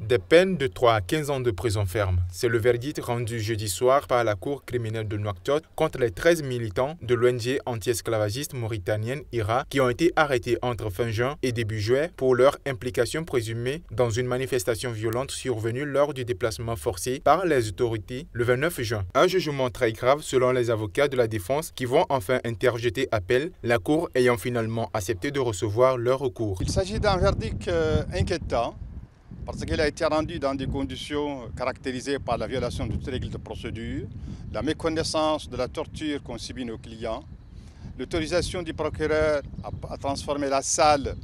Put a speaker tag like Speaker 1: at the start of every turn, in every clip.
Speaker 1: Des peines de 3 à 15 ans de prison ferme. C'est le verdict rendu jeudi soir par la Cour criminelle de Nouakchott contre les 13 militants de l'ONG anti-esclavagiste mauritanienne IRA qui ont été arrêtés entre fin juin et début juillet pour leur implication présumée dans une manifestation violente survenue lors du déplacement forcé par les autorités le 29 juin. Un jugement très grave selon les avocats de la défense qui vont enfin interjeter appel, la Cour ayant finalement accepté de recevoir leur recours.
Speaker 2: Il s'agit d'un verdict inquiétant, parce qu'il a été rendu dans des conditions caractérisées par la violation de toutes les règles de procédure, la méconnaissance de la torture qu'ont subi nos clients, l'autorisation du procureur à transformer la salle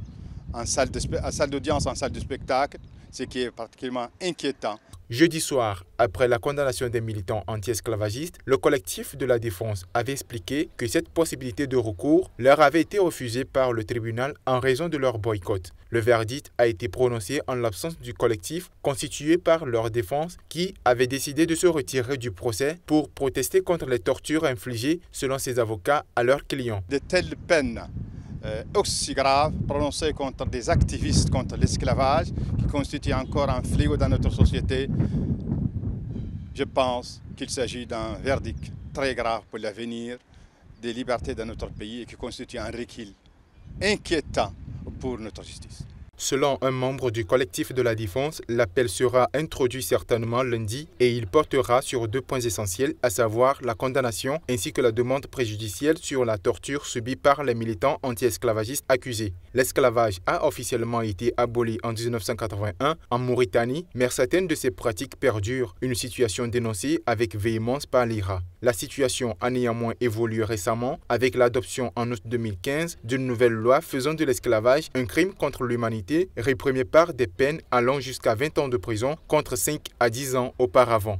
Speaker 2: d'audience en salle de spectacle, ce qui est particulièrement inquiétant.
Speaker 1: Jeudi soir, après la condamnation des militants anti-esclavagistes, le collectif de la défense avait expliqué que cette possibilité de recours leur avait été refusée par le tribunal en raison de leur boycott. Le verdict a été prononcé en l'absence du collectif constitué par leur défense qui avait décidé de se retirer du procès pour protester contre les tortures infligées, selon ses avocats, à leurs clients.
Speaker 2: De telles peines aussi graves prononcées contre des activistes contre l'esclavage qui constituent encore un fléau dans notre société, je pense qu'il s'agit d'un verdict très grave pour l'avenir des libertés dans notre pays et qui constitue un recul inquiétant pour notre justice.
Speaker 1: Selon un membre du collectif de la défense, l'appel sera introduit certainement lundi et il portera sur 2 points essentiels, à savoir la condamnation ainsi que la demande préjudicielle sur la torture subie par les militants anti-esclavagistes accusés. L'esclavage a officiellement été aboli en 1981 en Mauritanie, mais certaines de ces pratiques perdurent, une situation dénoncée avec véhémence par l'IRA. La situation a néanmoins évolué récemment avec l'adoption en août 2015 d'une nouvelle loi faisant de l'esclavage un crime contre l'humanité réprimé par des peines allant jusqu'à 20 ans de prison contre 5 à 10 ans auparavant.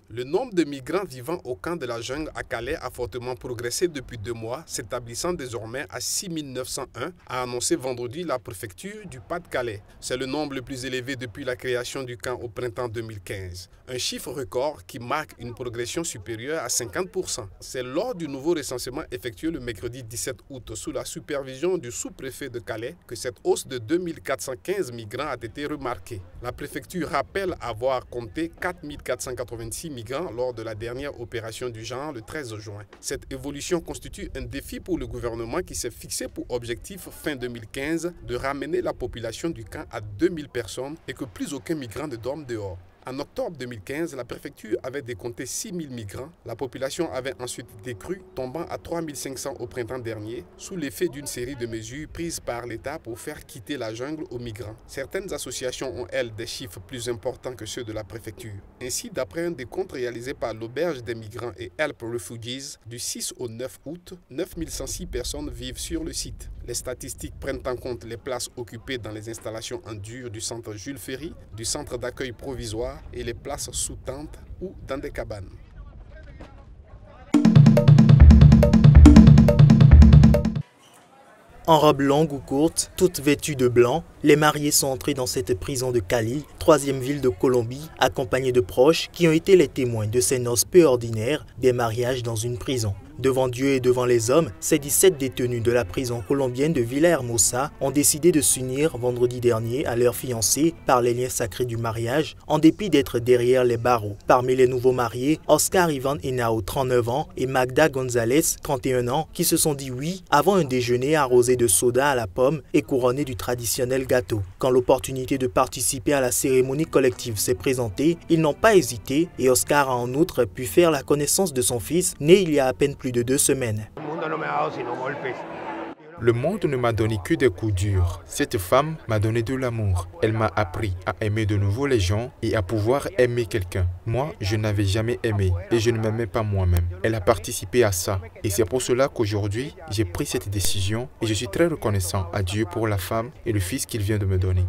Speaker 3: Le nombre de migrants vivant au camp de la jungle à Calais a fortement progressé depuis 2 mois, s'établissant désormais à 6 901, a annoncé vendredi la préfecture du Pas-de-Calais. C'est le nombre le plus élevé depuis la création du camp au printemps 2015. Un chiffre record qui marque une progression supérieure à 50%. C'est lors du nouveau recensement effectué le mercredi 17 août sous la supervision du sous-préfet de Calais que cette hausse de 2415 migrants a été remarquée. La préfecture rappelle avoir compté 4486 migrants lors de la dernière opération du genre le 13 juin. Cette évolution constitue un défi pour le gouvernement qui s'est fixé pour objectif fin 2015 de ramener la population du camp à 2000 personnes et que plus aucun migrant ne dorme dehors. En octobre 2015, la préfecture avait décompté 6 000 migrants. La population avait ensuite décru, tombant à 3 500 au printemps dernier, sous l'effet d'une série de mesures prises par l'État pour faire quitter la jungle aux migrants. Certaines associations ont, elles, des chiffres plus importants que ceux de la préfecture. Ainsi, d'après un décompte réalisé par l'Auberge des migrants et Help Refugees, du 6 au 9 août, 9 106 personnes vivent sur le site. Les statistiques prennent en compte les places occupées dans les installations en dur du centre Jules Ferry, du centre d'accueil provisoire et les places sous tente ou dans des cabanes.
Speaker 4: En robe longue ou courte, toutes vêtues de blanc, les mariés sont entrés dans cette prison de Cali, 3e ville de Colombie, accompagnés de proches qui ont été les témoins de ces noces peu ordinaires, des mariages dans une prison. Devant Dieu et devant les hommes, ces 17 détenus de la prison colombienne de Villahermosa ont décidé de s'unir vendredi dernier à leurs fiancés par les liens sacrés du mariage, en dépit d'être derrière les barreaux. Parmi les nouveaux mariés, Oscar Ivan Henao, 39 ans, et Magda González, 31 ans, qui se sont dit oui avant un déjeuner arrosé de soda à la pomme et couronné du traditionnel gâteau. Quand l'opportunité de participer à la cérémonie collective s'est présentée, ils n'ont pas hésité et Oscar a en outre pu faire la connaissance de son fils, né il y a à peine plus de 2 semaines.
Speaker 1: Le monde ne m'a donné que des coups durs. Cette femme m'a donné de l'amour. Elle m'a appris à aimer de nouveau les gens et à pouvoir aimer quelqu'un. Moi, je n'avais jamais aimé et je ne m'aimais pas moi-même. Elle a participé à ça et c'est pour cela qu'aujourd'hui, j'ai pris cette décision et je suis très reconnaissant à Dieu pour la femme et le fils qu'il vient de me donner.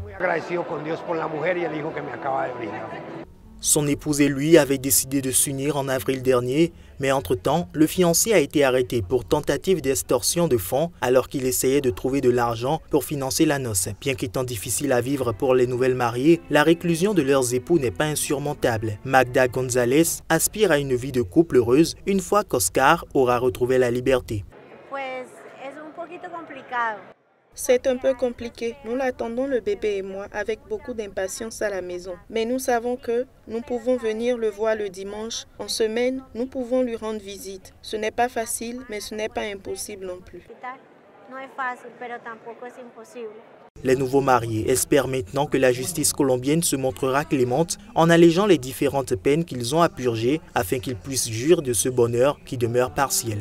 Speaker 4: Son épouse et lui avaient décidé de s'unir en avril dernier, mais entre-temps, le fiancé a été arrêté pour tentative d'extorsion de fonds alors qu'il essayait de trouver de l'argent pour financer la noce. Bien qu'étant difficile à vivre pour les nouvelles mariées, la réclusion de leurs époux n'est pas insurmontable. Magda González aspire à une vie de couple heureuse une fois qu'Oscar aura retrouvé la liberté.
Speaker 5: C'est un peu compliqué. Nous l'attendons, le bébé et moi, avec beaucoup d'impatience à la maison. Mais nous savons que nous pouvons venir le voir le dimanche. En semaine, nous pouvons lui rendre visite. Ce n'est pas facile, mais ce n'est pas impossible non plus.
Speaker 4: Les nouveaux mariés espèrent maintenant que la justice colombienne se montrera clémente en allégeant les différentes peines qu'ils ont à purger afin qu'ils puissent jouir de ce bonheur qui demeure partiel.